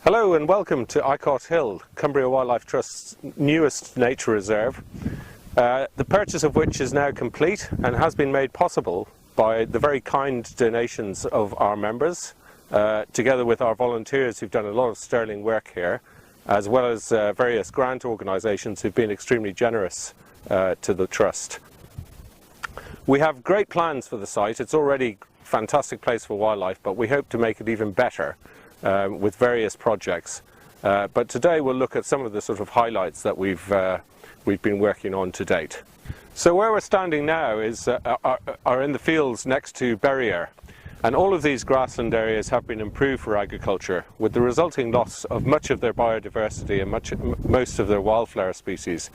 Hello and welcome to Eycott Hill, Cumbria Wildlife Trust's newest nature reserve, the purchase of which is now complete and has been made possible by the very kind donations of our members, together with our volunteers who've done a lot of sterling work here, as well as various grant organisations who've been extremely generous to the Trust. We have great plans for the site. It's already a fantastic place for wildlife, but we hope to make it even better with various projects. But today we'll look at some of the sort of highlights that we've been working on to date. So where we're standing now is are in the fields next to Berrier, and all of these grassland areas have been improved for agriculture, with the resulting loss of much of their biodiversity and most of their wildflower species.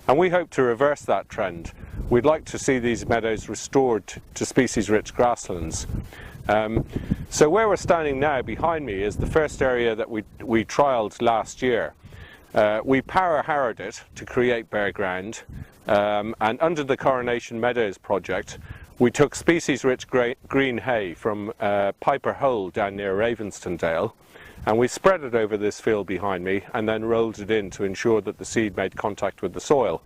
And we hope to reverse that trend. We'd like to see these meadows restored to species-rich grasslands. So where we're standing now behind me is the first area that we trialled last year. We power harrowed it to create bare ground, and under the Coronation Meadows project we took species-rich green hay from Piper Hole down near Ravenston and we spread it over this field behind me and then rolled it in to ensure that the seed made contact with the soil.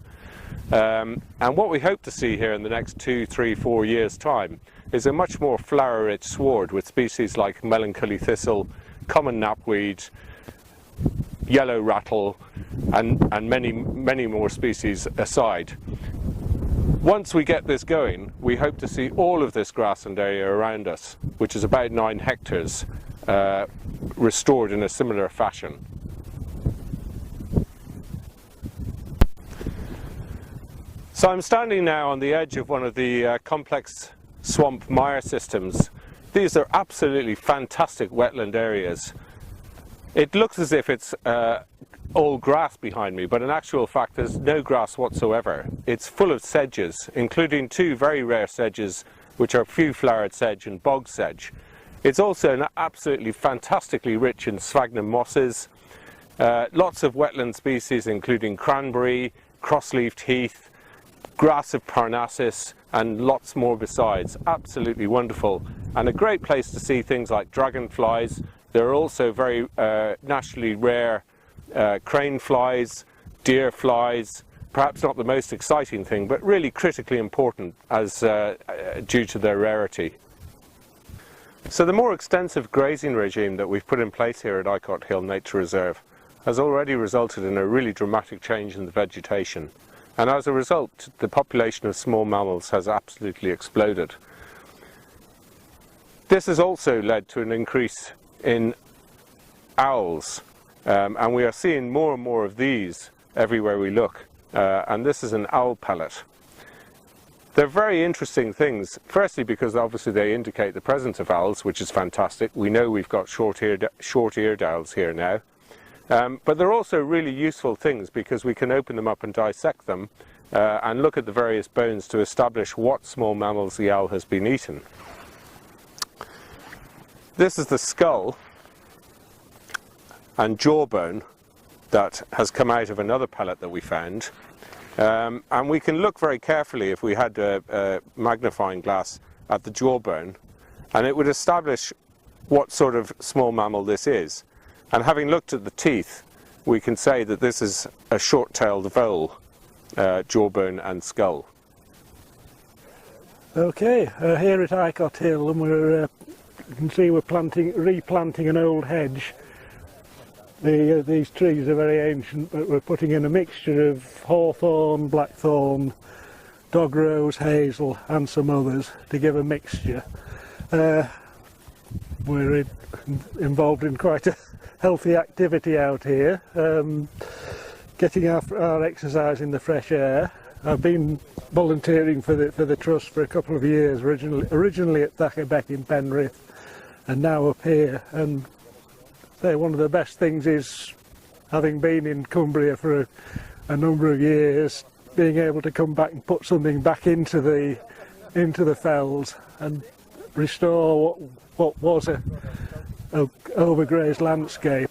And what we hope to see here in the next 2, 3, 4 years' time is a much more flower-rich sward with species like melancholy thistle, common knapweed, yellow rattle, and many more species aside. Once we get this going, we hope to see all of this grassland area around us, which is about 9 hectares, restored in a similar fashion. So I'm standing now on the edge of one of the complex swamp mire systems. These are absolutely fantastic wetland areas. It looks as if it's all grass behind me, but in actual fact there's no grass whatsoever. It's full of sedges, including 2 very rare sedges, which are few-flowered sedge and bog sedge. It's also absolutely fantastically rich in sphagnum mosses, lots of wetland species including cranberry, cross-leafed heath, Grass-of-Parnassus, and lots more besides. Absolutely wonderful, and a great place to see things like dragonflies. There are also very naturally rare crane flies, deer flies, perhaps not the most exciting thing, but really critically important as due to their rarity. So the more extensive grazing regime that we've put in place here at Eycott Hill Nature Reserve has already resulted in a really dramatic change in the vegetation. And as a result, the population of small mammals has absolutely exploded. This has also led to an increase in owls, and we are seeing more and more of these everywhere we look. And this is an owl pellet. They're very interesting things, firstly because obviously they indicate the presence of owls, which is fantastic. We know we've got short-eared owls here now. But they're also really useful things because we can open them up and dissect them and look at the various bones to establish what small mammals the owl has been eaten. This is the skull and jawbone that has come out of another pellet that we found. And we can look very carefully if we had a magnifying glass at the jawbone, and it would establish what sort of small mammal this is. And having looked at the teeth, we can say that this is a short-tailed vole, jawbone and skull. Okay, here at Eycott Hill, and you can see we're replanting an old hedge. These trees are very ancient, but we're putting in a mixture of hawthorn, blackthorn, dog rose, hazel and some others to give a mixture. We're involved in quite a healthy activity out here, getting our exercise in the fresh air. I've been volunteering for the Trust for a couple of years, originally at Thackerbeck in Penrith and now up here, and one of the best things is, having been in Cumbria for a number of years, being able to come back and put something back into the fells and restore what was a overgrazed landscape.